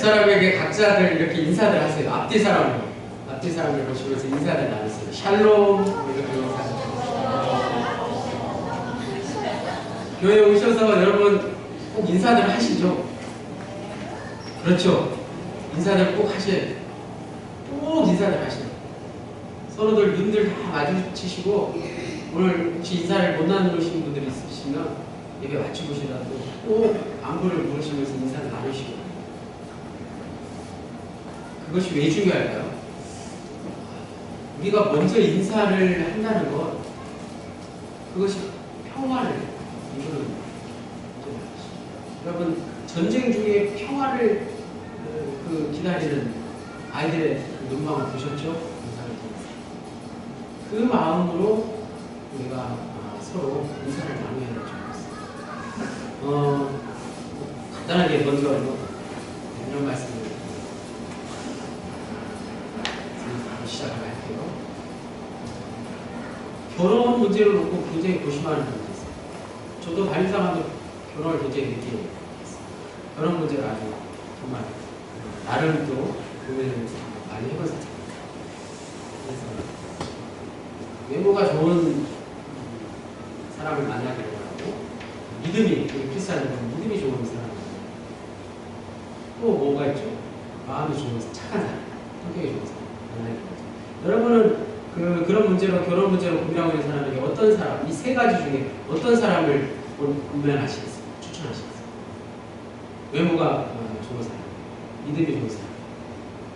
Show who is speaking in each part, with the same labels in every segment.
Speaker 1: 옆사람에게 각자들 이렇게 인사들 하세요. 앞뒤 사람을 보시면서 인사들 나누세요. 샬롬 이렇게 인사들. 교회에 오셔서 여러분 꼭 인사들 하시죠. 그렇죠. 인사들 꼭 하셔야 돼요. 꼭 인사들 하셔야 돼요. 서로들 눈들 다 마주치시고 오늘 혹시 인사를 못 나누신 분들이 있으시면 예배 마치고시라도 꼭 안부를 물으시면서 인사를 나누시고. 그것이 왜 중요할까요? 우리가 먼저 인사를 한다는 것, 그것이 평화를 이루는 거죠. 여러분, 전쟁 중에 평화를 기다리는 아이들의 눈망울 보셨죠? 그 마음으로 우리가 서로 인사를 나눠야 될 줄 알았어요. 간단하게 먼저 이런 말씀을 시작을 할게요. 결혼 문제를 놓고 굉장히 고심하는 분들이 있어요. 저도 담임사관도 결혼을 굉장히 늦게 했어요. 결혼 문제를 아주 정말 나름 또 고민을 많이 해본 사람. 그래서 외모가 좋은 사람을 만나기로 하고 믿음이, 크리스찬은 믿음이 좋은 사람, 또 뭐가 있죠? 마음이 좋은 착한 사람, 성격이 좋은 사람 만나기로 하죠. 여러분은 그런 문제로, 결혼 문제로 고민하고 있는 사람에게 어떤 사람, 이 세 가지 중에 어떤 사람을 권면하시겠어요? 추천하시겠어요? 외모가 좋은 사람, 믿음이 좋은 사람,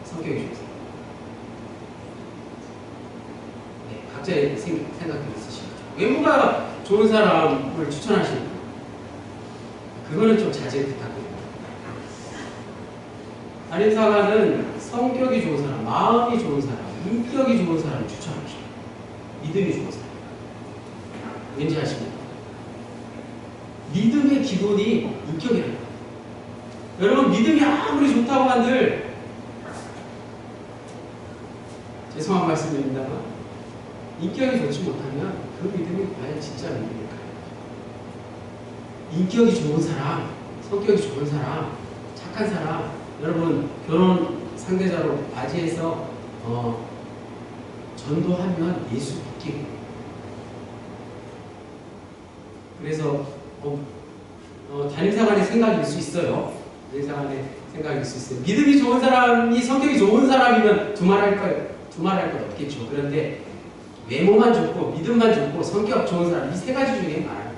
Speaker 1: 성격이 좋은 사람. 각자의 생각들이 있으시죠. 외모가 좋은 사람을 추천하시는 거, 그거는 좀 자제 부탁드립니다. 담임사관은 성격이 좋은 사람, 마음이 좋은 사람, 인격이 좋은 사람을 추천하시죠. 믿음이 좋은 사람. 왠지 아십니까? 믿음의 기본이 인격이라는 거예요. 여러분, 믿음이 아무리 좋다고 한들, 죄송한 말씀입니다만, 인격이 좋지 못하면 그 믿음이 과연 진짜 믿음일까요? 인격이 좋은 사람, 성격이 좋은 사람, 착한 사람, 여러분 결혼 상대자로 맞이해서 전도하면 예수 믿기고. 그래서 담임사관의 생각일 수 있어요. 담임사관의 생각일 수 있어요. 믿음이 좋은 사람이 성격이 좋은 사람이면 두말할 것 없겠죠. 그런데 외모만 좋고 믿음만 좋고 성격 좋은 사람, 이 세 가지 중에 말하는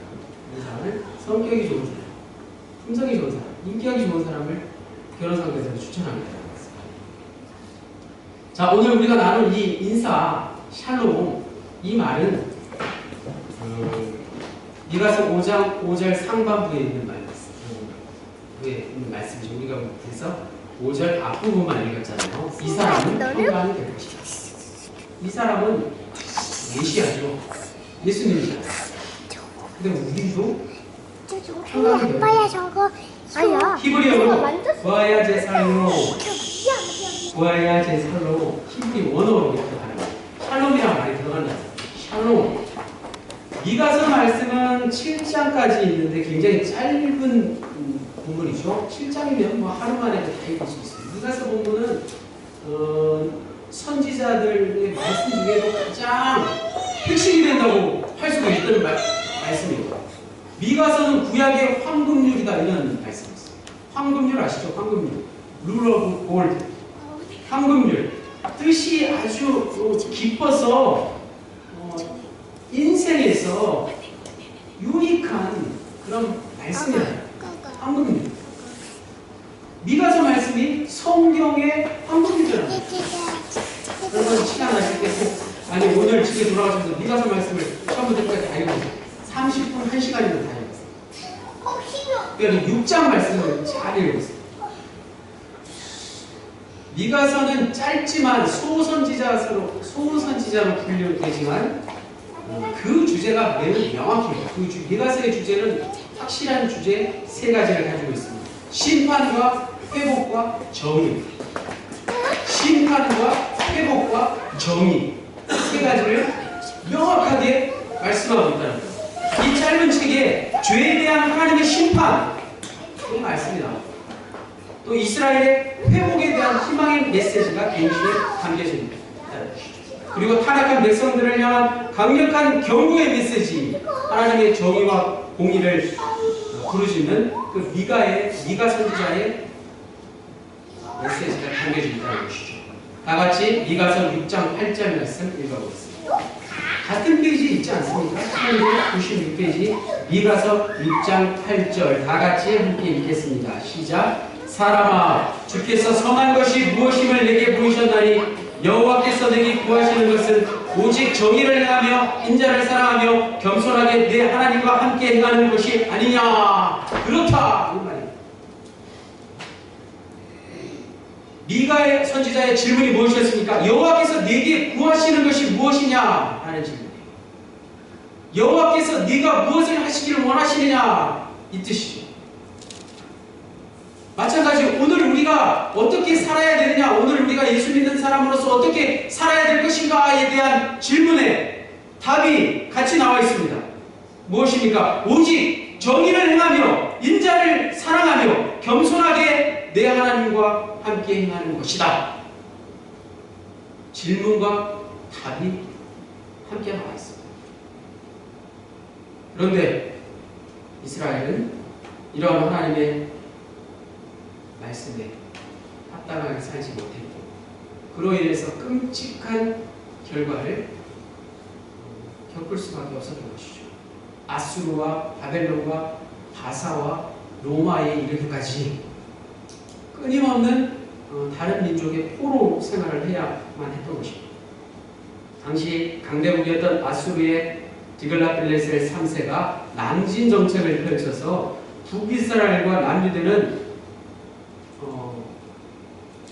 Speaker 1: 사람은 성격이 좋은 사람, 품성이 좋은 사람, 인격이 좋은 사람을 결혼 상대에서 추천합니다. 자, 오늘 우리가 나눌 이 인사, 샬롬, 이 말은 미가서 5장 5절 상반부에 있는 말씀이죠. 우리가 그래서 5절 앞부분만 읽었잖아요. 이 사람은 평강이 될 것이다. 이 사람은 메시아죠. 예수님이잖아요. 근데 우리도
Speaker 2: 아빠야 저거 아야
Speaker 1: 히브리어로 부아야 제살로 히브리 원어로 이렇게 하는 거예요. 샬롬이라는 말이 들어간다. 샬롬. 미가서 말씀은 7장까지 있는데 굉장히 짧은 본문이죠. 7장이면 뭐 하루 만에 다 읽을 수 있어요. 미가서 본문은 선지자들의 말씀 중에도 가장 핵심이 된다고 할 수가 있다는 말씀이에요. 미가서는 구약의 황금률이다, 이런 말씀이 있어요. 황금률 아시죠? 황금률. 룰 오브 골드. 황금률. 뜻이 아주 깊어서 인생에서 유니크한 그런 말씀이에요. 황금률. 미가서 말씀이 성경의 황금률이잖아요. 여러분 시간 나실 때 아니 오늘 집에 돌아가셔서 미가서 말씀을 처음부터 끝까지 다 읽으세요. 30분, 1시간이면 다 읽었어요. 그러니까 6장 말씀을 잘 읽었어요. 미가서는 짧지만 소선지자로 분류되지만 그 주제가 매우 명확해요. 미가서의 주제는 확실한 주제 세 가지를 가지고 있습니다. 심판과 회복과 정의. 심판과 회복과 정의. 세 가지를 명확하게 말씀하고 있다는 거예요. 이 짧은 책에 죄에 대한 하나님의 심판, 그 말씀이 나옵니다. 또 이스라엘의 회복에 대한 희망의 메시지가 동시에 담겨져 있다. 그리고 타락한 백성들을 향한 강력한 경고의 메시지, 하나님의 정의와 공의를 부르짖는 그 미가 선지자의 메시지가 담겨져 있다는 것이죠. 다 같이 미가서 6장 8절 말씀 읽어보겠습니다. 같은 페이지 있지 않습니까? 96페이지 미가서 6장 8절 다 같이 함께 읽겠습니다. 시작. 사람아, 주께서 성한 것이 무엇임을 내게 보이셨나니 여호와께서 내게 구하시는 것은 오직 정의를 행하며 인자를 사랑하며 겸손하게 내 하나님과 함께 행하는 것이 아니냐. 그렇다. 이 말이에요. 미가의 선지자의 질문이 무엇이었습니까? 여호와께서 내게 구하시는 것이 무엇이냐? 라는 질문이에요. 여호와께서 네가 무엇을 하시기를 원하시느냐? 이 뜻이죠. 마찬가지로 오늘 우리가 어떻게 살아야 되느냐, 오늘 우리가 예수 믿는 사람으로서 어떻게 살아야 될 것인가에 대한 질문에 답이 같이 나와 있습니다. 무엇입니까? 오직 정의를 행하며 인자를 사랑하며 겸손하게 내 하나님과 함께 행하는 것이다. 질문과 답이 함께 나와 있습니다. 그런데 이스라엘은 이러한 하나님의 말씀에 합당하게 살지 못했고, 그로 인해서 끔찍한 결과를 겪을 수밖에 없었던 것이죠. 아수르와 바벨론과 바사와 로마에 이르기까지 끊임없는 다른 민족의 포로 생활을 해야만 했던 것입니다. 당시 강대국이었던 아수르의 디글라필레셀 3세가 낭진 정책을 펼쳐서 북이스라엘과 남유대는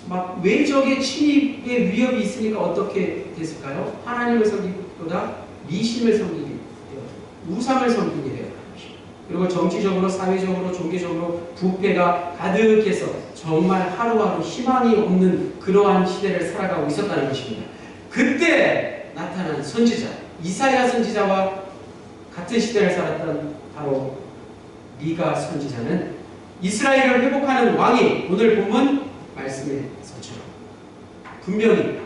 Speaker 1: 막 외적의 침입의 위협이 있으니까 어떻게 됐을까요? 하나님을 섬기기보다 미신을 섬기게 되었고 우상을 섬기게 되었다. 그리고 정치적으로, 사회적으로, 종교적으로 부패가 가득해서 정말 하루하루 희망이 없는 그러한 시대를 살아가고 있었다는 것입니다. 그때 나타난 선지자, 이사야 선지자와 같은 시대를 살았던 바로 미가 선지자는 이스라엘을 회복하는 왕이 오늘 본문 말씀에서처럼 분명히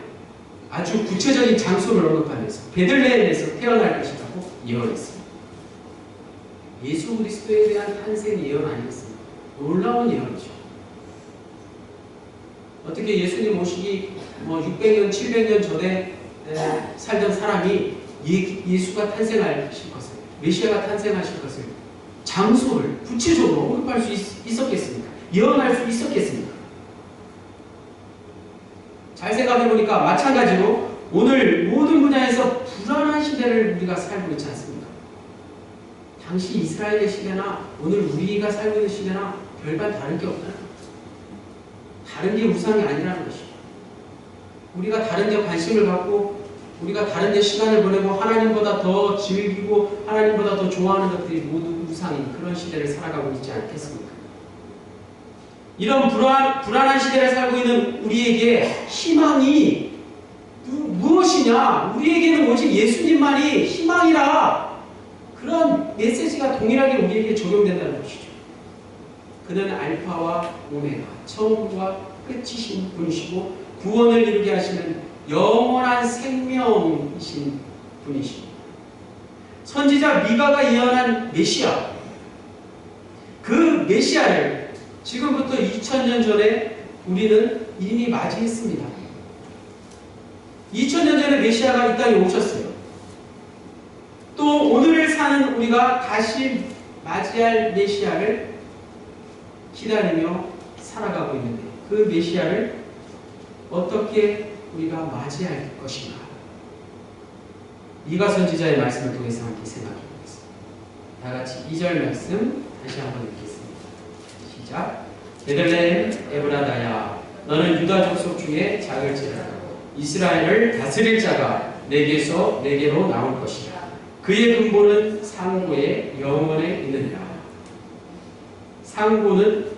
Speaker 1: 아주 구체적인 장소를 언급하면서 베들레헴에서 태어날 것이라고 예언했습니다. 예수 그리스도에 대한 탄생 예언 아니겠습니까? 놀라운 예언이죠. 어떻게 예수님 오시기 600년, 700년 전에 살던 사람이 예수가 탄생하실 것을, 메시아가 탄생하실 것을 장소를 구체적으로 언급할 수 있었겠습니까? 예언할 수 있었겠습니까? 잘 생각해보니까 마찬가지로 오늘 모든 분야에서 불안한 시대를 우리가 살고 있지 않습니까? 당시 이스라엘의 시대나 오늘 우리가 살고 있는 시대나 별반 다른 게 없다는 거죠. 다른 게 우상이 아니라는 것이죠. 우리가 다른 데 관심을 갖고 우리가 다른 데 시간을 보내고 하나님보다 더 즐기고 하나님보다 더 좋아하는 것들이 모두 우상인 그런 시대를 살아가고 있지 않겠습니까? 이런 불안한 시대를 살고 있는 우리에게 희망이 무엇이냐? 우리에게는 오직 예수님만이 희망이라. 그런 메시지가 동일하게 우리에게 적용된다는 것이죠. 그는 알파와 오메가, 처음과 끝이신 분이시고 구원을 이루게 하시는 영원한 생명이신 분이십니다. 선지자 미가가 예언한 메시아, 그 메시아를 지금부터 2000년 전에 우리는 이미 맞이했습니다. 2000년 전에 메시아가 이 땅에 오셨어요. 또 오늘을 사는 우리가 다시 맞이할 메시아를 기다리며 살아가고 있는데 그 메시아를 어떻게 우리가 맞이할 것인가? 미가 선지자의 말씀을 통해서 함께 생각해 보겠습니다. 다 같이 2절 말씀 다시 한번 읽겠습니다. 시작. 베들레헴 에브라다야, 너는 유다 족속 중에 작을지라도 이스라엘을 다스릴 자가 내게서 내게로 나올 것이다. 그의 근본은 상고의 영원에 있느니라. 상고는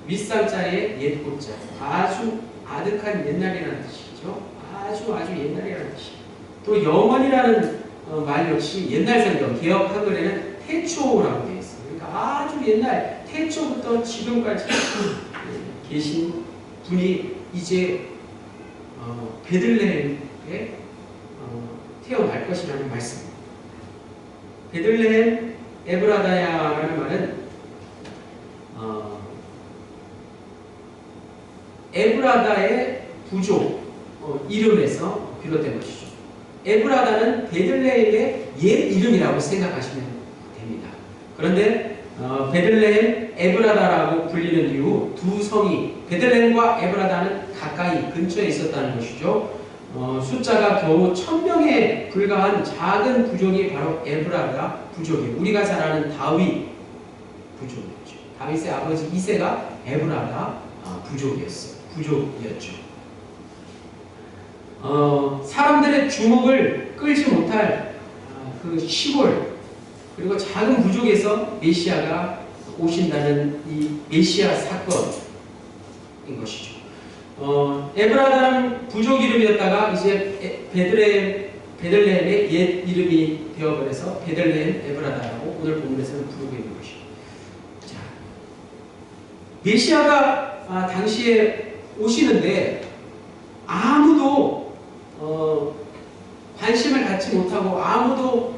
Speaker 1: 윗상자의 옛 고자, 아주 아득한 옛날이라는 뜻이죠. 아주 옛날이라는 뜻이죠. 또 영원이라는 말 역시 옛날 성경 개역 한글에는 태초라고 되어 있어요. 그러니까 아주 옛날 태초부터 지금까지 계신 분이 이제 베들레헴에 태어날 것이라는 말씀입니다. 베들레헴 에브라다야라는 말은 에브라다의 부족 이름에서 비롯된 것이죠. 에브라다는 베들레헴의 옛 이름이라고 생각하시면 됩니다. 그런데 베들레헴 에브라다라고 불리는 이유, 두 성이 베들레헴과 에브라다는 가까이 근처에 있었다는 것이죠. 숫자가 겨우 1000명에 불과한 작은 부족이 바로 에브라다 부족이에요. 우리가 잘 아는 다윗 부족이었죠. 다윗의 아버지 이새가 에브라다 부족이었죠. 사람들의 주목을 끌지 못할 그 시골 그리고 작은 부족에서 메시아가 오신다는 이 메시아 사건인 것이죠. 에브라다는 부족 이름이었다가 이제 베들레헴의 옛 이름이 되어버려서 베들레헴 에브라다라고 오늘 본문에서는 부르고 있는 것이죠. 자, 메시아가 당시에 오시는데 아무도 관심을 갖지 못하고 아무도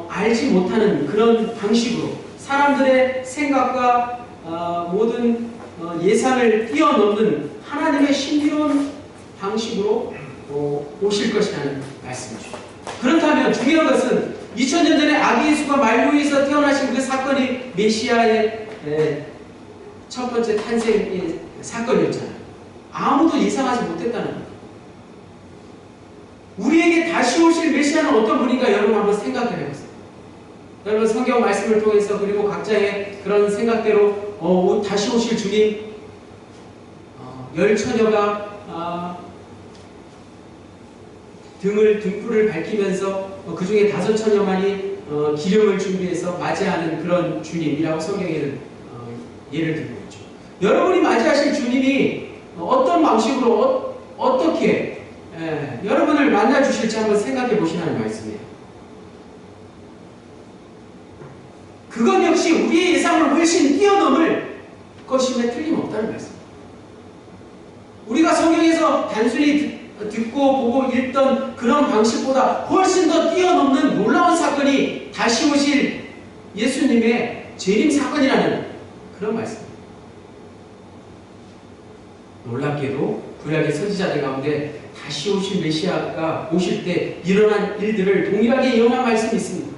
Speaker 1: 알지 못하는 그런 방식으로 사람들의 생각과 모든 예상을 뛰어넘는 하나님의 신비로운 방식으로 오실 것이라는 말씀이죠. 그렇다면 중요한 것은 2000년 전에 아기 예수가 만유에서 태어나신 그 사건이 메시아의 첫 번째 탄생의 사건이었잖아요. 아무도 예상하지 못했다는 거예요. 우리에게 다시 오실 메시아는 어떤 분인가 여러분 한번 생각해 보세요. 여러분 성경 말씀을 통해서 그리고 각자의 그런 생각대로 다시 오실 주님 열 처녀가 등불을 밝히면서 그 중에 5 처녀만이 기름을 준비해서 맞이하는 그런 주님이라고 성경에는 예를 들고 있죠. 여러분이 맞이하실 주님이 어떤 방식으로 어떻게 여러분을 만나 주실지 한번 생각해 보시라는 말씀이에요. 그것 역시 우리의 예상을 훨씬 뛰어넘을 것임에 틀림없다는 말씀입니다. 우리가 성경에서 단순히 듣고 보고 읽던 그런 방식보다 훨씬 더 뛰어넘는 놀라운 사건이 다시 오실 예수님의 재림 사건이라는 그런 말씀입니다. 놀랍게도 구약의 선지자들 가운데 다시 오실 메시아가 오실 때 일어난 일들을 동일하게 예언한 말씀이 있습니다.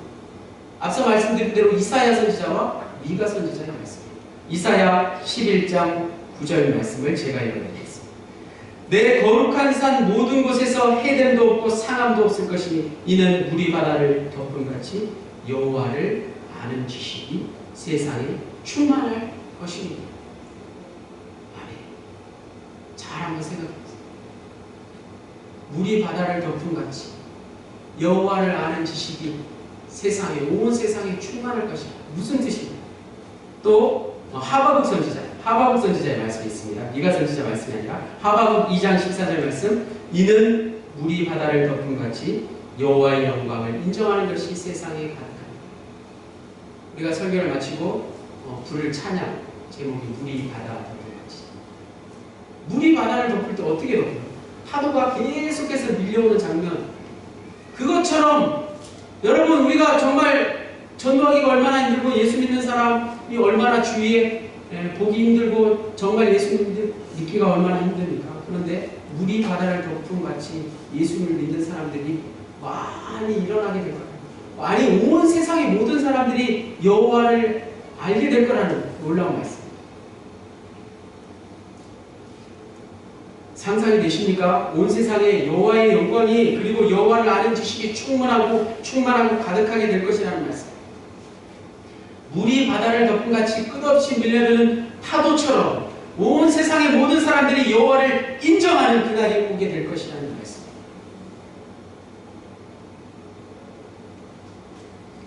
Speaker 1: 앞서 말씀드린 대로 이사야 선지자와 미가 선지자의 말씀입니다. 이사야 11장 9절 말씀을 제가 읽어드리겠습니다. 내 거룩한 산 모든 곳에서 해됨도 없고 상함도 없을 것이니 이는 물이 바다를 덮은 같이 여호와를 아는 지식이 세상에 충만할 것입니다. 아멘. 잘 한번 생각해보세요. 물이 바다를 덮은 같이 여호와를 아는 지식이 세상에 온 세상에 충만할 것이다. 무슨 뜻입니까? 또 하바국 선지자의 말씀이 있습니다. 미가 선지자 말씀이 아니라 하바국 2장 14절 말씀 이는 물이 바다를 덮은 같이 여호와의 영광을 인정하는 것이 세상에 가득합니다. 우리가 설교를 마치고 부를 찬양 제목이 물이 바다 덮은 같이 물이 바다를 덮을 때 어떻게 덮어요? 파도가 계속해서 밀려오는 장면 그것처럼 여러분 우리가 정말 전도하기가 얼마나 힘들고 예수 믿는 사람이 얼마나 주위에 보기 힘들고 정말 예수 믿기가 얼마나 힘듭니까? 그런데 물이 바다를 덮은 같이 예수를 믿는 사람들이 많이 일어나게 될 거예요. 아니 온 세상의 모든 사람들이 여호와를 알게 될 거라는 놀라운 말씀. 상상이 되십니까? 온 세상에 여호와의 영광이 그리고 여호와를 아는 지식이 충만하고 가득하게 될 것이라는 말씀. 물이 바다를 덮은 같이 끝없이 밀려드는 파도처럼 온 세상의 모든 사람들이 여호와를 인정하는 그날이 오게 될 것이라는 말씀.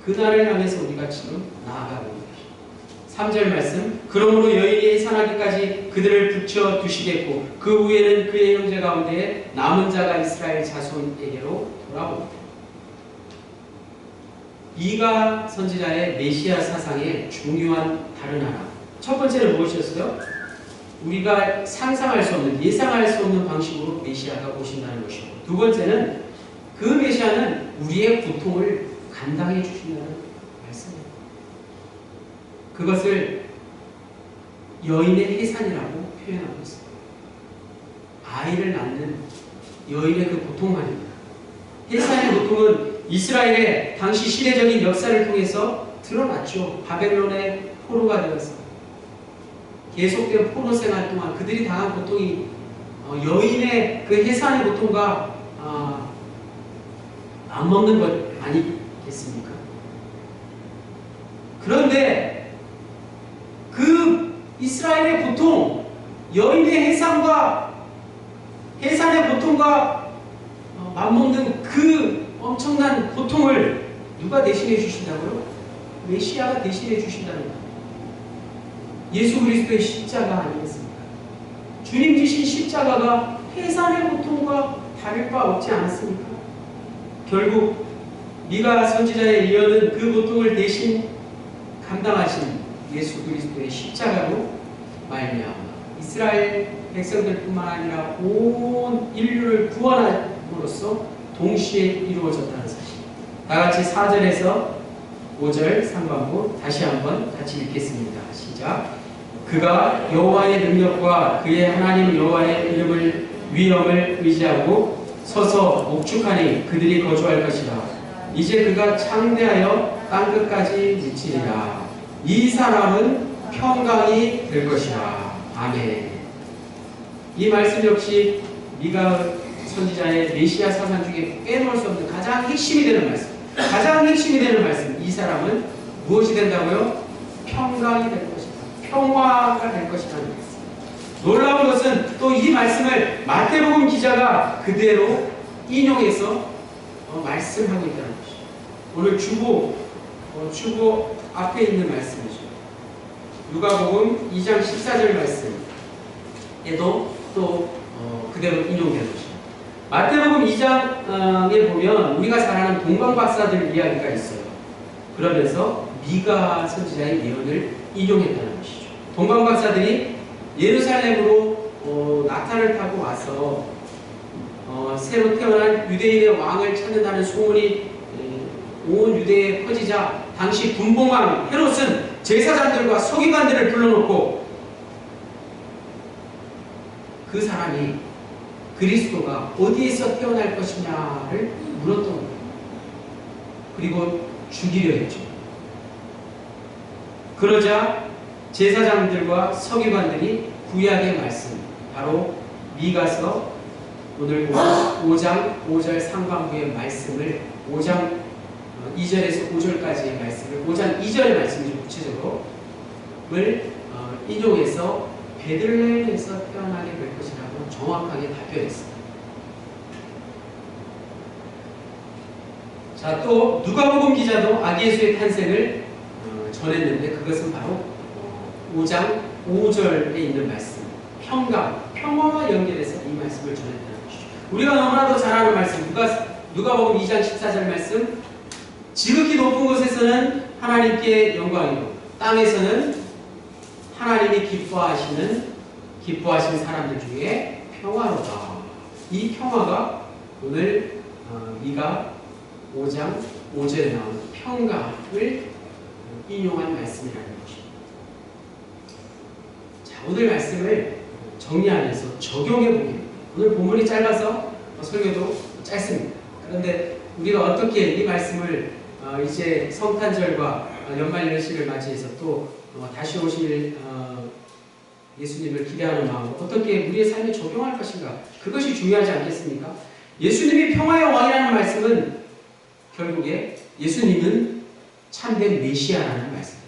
Speaker 1: 그날을 향해서 우리가 지금 나아가고 있습니다. 3절 말씀 그러므로 여인이 해산하기까지 그들을 붙여 두시겠고 그 후에는 그의 형제 가운데 남은 자가 이스라엘 자손에게로 돌아옵니다. 미가 선지자의 메시아 사상의 중요한 다른 하나 첫 번째는 무엇이었어요? 우리가 상상할 수 없는, 예상할 수 없는 방식으로 메시아가 오신다는 것이고, 두 번째는 그 메시아는 우리의 고통을 감당해 주신다는 말씀입니다. 그것을 여인의 해산이라고 표현하고 있습니다. 아이를 낳는 여인의 그 고통 말입니다. 해산의 고통은 이스라엘의 당시 시대적인 역사를 통해서 드러났죠. 바벨론의 포로가 되었습니다. 계속된 포로 생활 동안 그들이 당한 고통이 여인의 그 해산의 고통과 안 먹는 것 아니겠습니까? 그런데 그 이스라엘의 고통, 여인의 해산의 고통과 맞먹는 그 엄청난 고통을 누가 대신해 주신다고요? 메시아가 대신해 주신다는 거예요. 예수 그리스도의 십자가 아니겠습니까? 주님 지신 십자가가 해산의 고통과 다를 바 없지 않았습니까? 결국 미가 선지자의 예언은 그 고통을 대신 감당하신 예수 그리스도의 십자가로 말미암아 이스라엘 백성들뿐만 아니라 온 인류를 구원함으로써 동시에 이루어졌다는 사실. 다같이 4절에서 5절 상반부 다시 한번 같이 읽겠습니다. 시작. 그가 여호와의 능력과 그의 하나님 여호와의 이름을 위엄을 의지하고 서서 목축하니 그들이 거주할 것이라. 이제 그가 창대하여 땅끝까지 미치리라. 이 사람은 평강이 될 것이라. 아멘. 이 말씀 역시 미가 선지자의 메시아 사상 중에 빼놓을 수 없는 가장 핵심이 되는 말씀. 가장 핵심이 되는 말씀. 이 사람은 무엇이 된다고요? 평강이 될 것이다. 평화가 될 것이라는 말씀. 놀라운 것은 또 이 말씀을 마태복음 기자가 그대로 인용해서 말씀하고 있다는 것이죠. 오늘 주보 앞에 있는 말씀이죠. 누가복음 2장 14절 말씀에도 또 그대로 인용되는 것이죠. 마태복음 2장에 보면 우리가 잘 아는 동방박사들 이야기가 있어요. 그러면서 미가 선지자의 예언을 인용했다는 것이죠. 동방박사들이 예루살렘으로 나탄을 타고 와서 새로 태어난 유대인의 왕을 찾는다는 소문이 온 유대에 퍼지자 당시 분봉왕 헤롯은 제사장들과 서기관들을 불러놓고 그 사람이 그리스도가 어디에서 태어날 것이냐를 물었던 거예요. 그리고 죽이려 했죠. 그러자 제사장들과 서기관들이 구약의 말씀, 바로 미가서 오늘 5장 5절 상반부의 말씀을 5장 2절에서 5절까지의 말씀을 5장 2절의 말씀을 구체적으로 인용해서 베들레헴에서 태어나게 될 것이라고 정확하게 답변했습니다. 자, 또 누가복음 기자도 아기 예수의 탄생을 전했는데 그것은 바로 5장 5절에 있는 말씀, 평화와 연결해서 이 말씀을 전했다는 것이죠. 우리가 너무나도 잘 아는 말씀, 누가복음 2장 14절 말씀, 지극히 높은 곳에서는 하나님께 영광이고 땅에서는 하나님이 기뻐하신 사람들 중에 평화로다. 이 평화가 오늘 미가 5장 5절에 나오는 평강을 인용한 말씀이라는 것입니다. 자, 오늘 말씀을 정리하면서 적용해 보겠습니다. 오늘 본문이 짧아서 설교도 짧습니다. 그런데 우리가 어떻게 이 말씀을 이제 성탄절과 연말연시를 맞이해서 또 다시 오실 예수님을 기대하는 마음으로 어떻게 우리의 삶에 적용할 것인가, 그것이 중요하지 않겠습니까? 예수님이 평화의 왕이라는 말씀은 결국에 예수님은 참된 메시아라는 말씀이에요.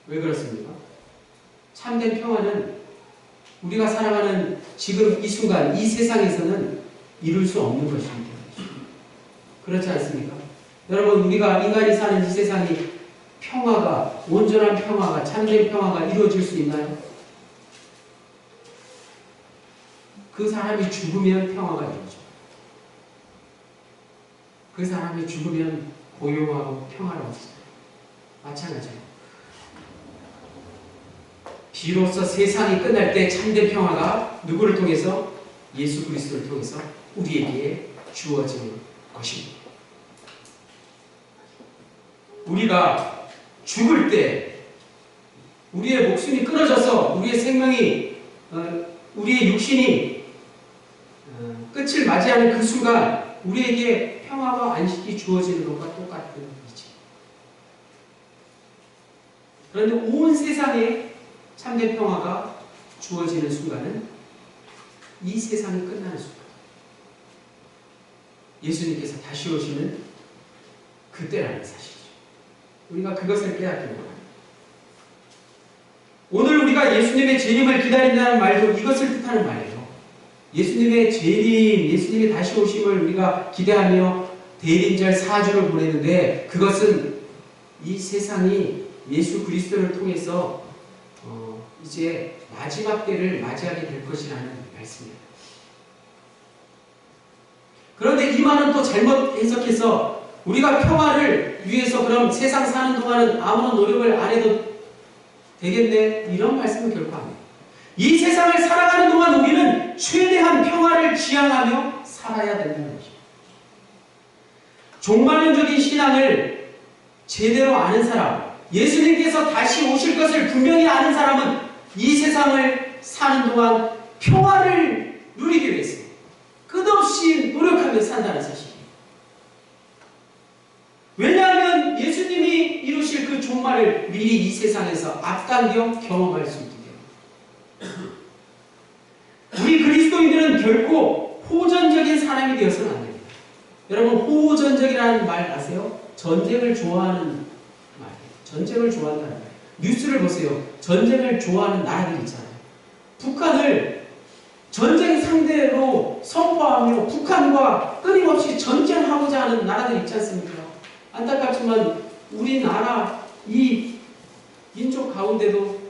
Speaker 1: 왜 그렇습니까? 참된 평화는 우리가 살아가는 지금 이 순간 이 세상에서는 이룰 수 없는 것입니다. 그렇지 않습니까? 여러분, 우리가 인간이 사는 이 세상이 평화가, 온전한 평화가, 참된 평화가 이루어질 수 있나요? 그 사람이 죽으면 평화가 이루어져. 그 사람이 죽으면 고요하고 평화로워져요. 마찬가지예요. 비로소 세상이 끝날 때 참된 평화가 누구를 통해서? 예수 그리스도를 통해서 우리에게 주어지는 것입니다. 우리가 죽을 때 우리의 목숨이 끊어져서 우리의 생명이 우리의 육신이 끝을 맞이하는 그 순간 우리에게 평화와 안식이 주어지는 것과 똑같은 이치. 그런데 온 세상에 참된 평화가 주어지는 순간은 이 세상이 끝나는 순간. 예수님께서 다시 오시는 그때라는 사실이죠. 우리가 그것을 깨닫기를 원합니다. 오늘 우리가 예수님의 재림을 기다린다는 말도 이것을 뜻하는 말이에요. 예수님의 재림, 예수님의 다시 오심을 우리가 기대하며 대림절 4주를 보내는데 그것은 이 세상이 예수 그리스도를 통해서 이제 마지막 때를 맞이하게 될 것이라는 말씀입니다. 그런데 이 말은 또 잘못 해석해서 우리가 평화를 위해서 그럼 세상 사는 동안은 아무런 노력을 안 해도 되겠네? 이런 말씀은 결코 아닙니다. 이 세상을 살아가는 동안 우리는 최대한 평화를 지향하며 살아야 된다는 것입니다. 종말론적인 신앙을 제대로 아는 사람, 예수님께서 다시 오실 것을 분명히 아는 사람은 이 세상을 사는 동안 평화를 누리기 위해서 끝없이 노력하며 산다는 사실이에요. 왜냐하면 예수님이 이루실 그 종말을 미리 이 세상에서 앞당겨 경험할 수 있기 때문에. 우리 그리스도인들은 결코 호전적인 사람이 되어서는 안 됩니다. 여러분, 호전적이라는 말 아세요? 전쟁을 좋아하는 말이에요. 전쟁을 좋아한다는 말. 뉴스를 보세요. 전쟁을 좋아하는 나라들 있잖아요. 북한을 전쟁 상대로 선포하며 북한과 끊임없이 전쟁하고자 하는 나라들 있지 않습니까? 안타깝지만 우리나라 이 민족 가운데도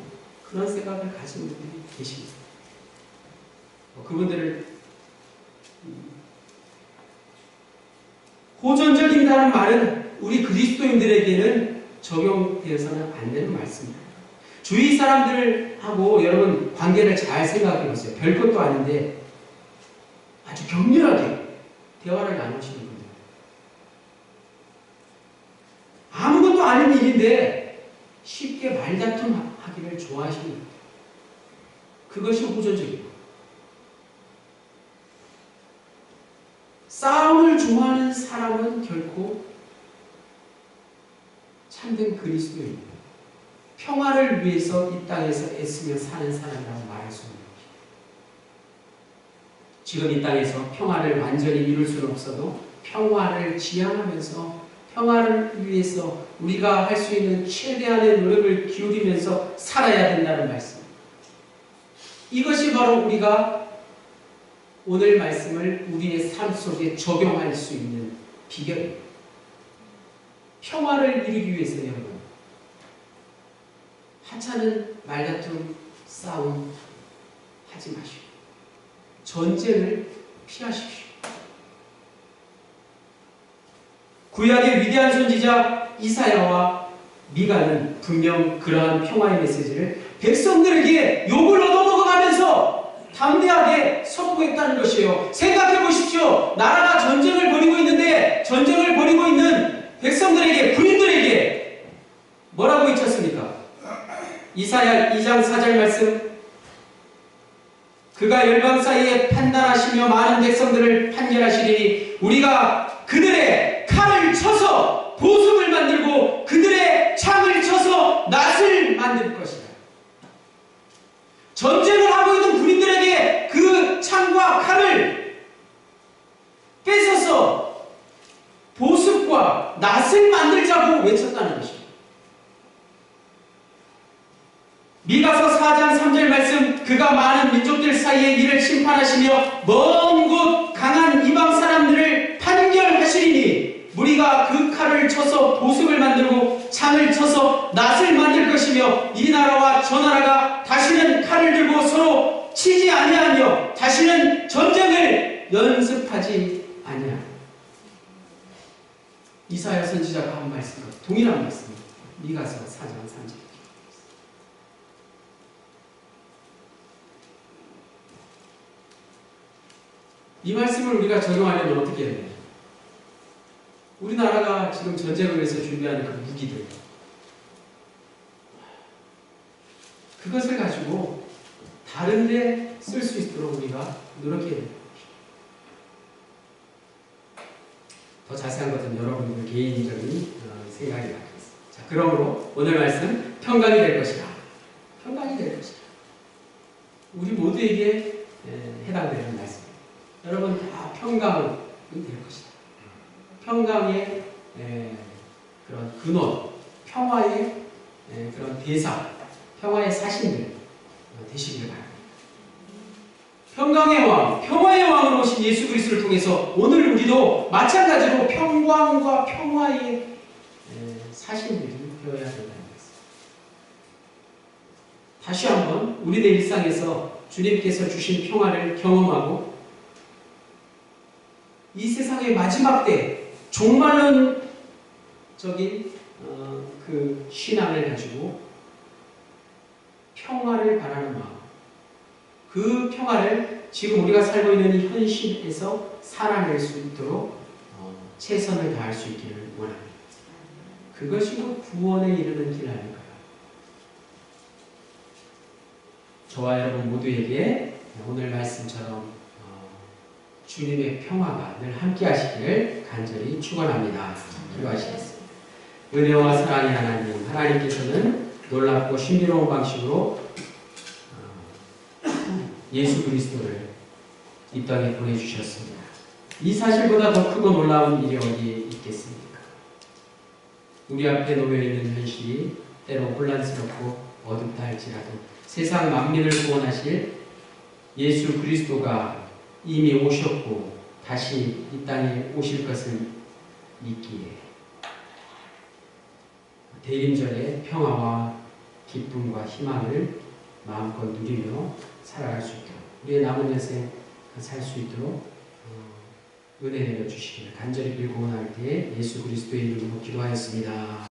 Speaker 1: 그런 생각을 가진 분들이 계십니다. 그분들을 호전적이라는 말은 우리 그리스도인들에게는 적용되어서는 안 되는 말씀입니다. 주위 사람들하고 여러분 관계를 잘 생각해 보세요. 별것도 아닌데 아주 격렬하게 대화를 나누시는 분들. 아무것도 아닌 일인데 쉽게 말다툼하기를 좋아하시는 분들. 그것이 호전적이에요. 싸움을 좋아하는 사람은 결코 참된 그리스도입니다. 평화를 위해서 이 땅에서 애쓰며 사는 사람이라고 말할 수 없는 것입니다. 지금 이 땅에서 평화를 완전히 이룰 수는 없어도 평화를 지향하면서 평화를 위해서 우리가 할 수 있는 최대한의 노력을 기울이면서 살아야 된다는 말씀. 이것이 바로 우리가 오늘 말씀을 우리의 삶 속에 적용할 수 있는 비결입니다. 평화를 이루기 위해서 여러분, 하찮은 말다툼, 싸움 하지 마시고 전쟁을 피하십시오. 구약의 위대한 선지자 이사야와 미가는 분명 그러한 평화의 메시지를 백성들에게 욕을 얻어먹어가면서 담대하게 선포했다는 것이에요. 생각해 보십시오. 나라가 전쟁을 벌이고 있는데 전쟁을 벌이고 있는 백성들에게, 군인들에게 뭐라고 외쳤습니까? 이사야 2장 4절 말씀. 그가 열방 사이에 판단하시며 많은 백성들을 판결하시리니 우리가 그들의 칼을 쳐서 보습을 만들고 그들의 창을 쳐서 낫을 만들 것이다. 전쟁을 하고 있는 군인들에게 그 창과 칼을 뺏어서 보습과 낫을 만들자고 외쳤다는 것입니다. 미가서 4장 3절 말씀. 그가 많은 민족들 사이에 이를 심판하시며 먼 곳 강한 이방 사람들을 판결하시리니 무리가 그 칼을 쳐서 보습을 만들고 창을 쳐서 낫을 만들 것이며 이 나라와 저 나라가 다시는 칼을 들고 서로 치지 아니하며 다시는 전쟁을 연습하지 아니하리라. 이사야 선지자가 한 말씀과 동일한 말씀입니다. 미가서 4장 3절. 이 말씀을 우리가 적용하려면 어떻게 해야 돼요? 우리나라가 지금 전쟁을 위해서 준비하는 그 무기들, 그것을 가지고 다른 데 쓸 수 있도록 우리가 노력해야 돼요. 더 자세한 것은 여러분들 개인적인 생각이 나겠습니다. 자, 그러므로 오늘 말씀 평강이 될 것이다. 평강이 될 것이다. 우리 모두에게 해당되는 말씀입니다. 여러분 다 평강이 될 것이다. 평강의 그런 근원, 평화의 그런 대상, 평화의 사신들 되시기를 바랍니다. 평강의 왕, 평화의 왕으로 오신 예수 그리스도를 통해서 오늘 우리도 마찬가지로 평강과 평화의 사신들이 되어야 된다는 것입니다. 다시 한번 우리의 일상에서 주님께서 주신 평화를 경험하고 이 세상의 마지막 때 종말론적인 그 신앙을 가지고 평화를 바라는 마음, 그 평화를 지금 우리가 살고 있는 이 현실에서 살아낼 수 있도록 최선을 다할 수 있기를 원합니다. 그것이 곧 구원에 이르는 길 아닐까요? 저와 여러분 모두에게 오늘 말씀처럼 주님의 평화가 늘 함께 하시기를 간절히 축원합니다. 기도하시겠습니다. 은혜와 사랑의 하나님, 하나님께서는 놀랍고 신비로운 방식으로 예수 그리스도를 이 땅에 보내주셨습니다. 이 사실보다 더 크고 놀라운 일이 어디에 있겠습니까? 우리 앞에 놓여있는 현실이 때로 혼란스럽고 어둡다 할지라도 세상 만민을 구원하실 예수 그리스도가 이미 오셨고 다시 이 땅에 오실 것을 믿기에 대림절의 평화와 기쁨과 희망을 마음껏 누리며 살아갈 수 있도록 우리의 남은 인생 살 수 있도록 은혜 내려 주시기를 간절히 빌고 원할 때에 예수 그리스도의 이름으로 기도하였습니다.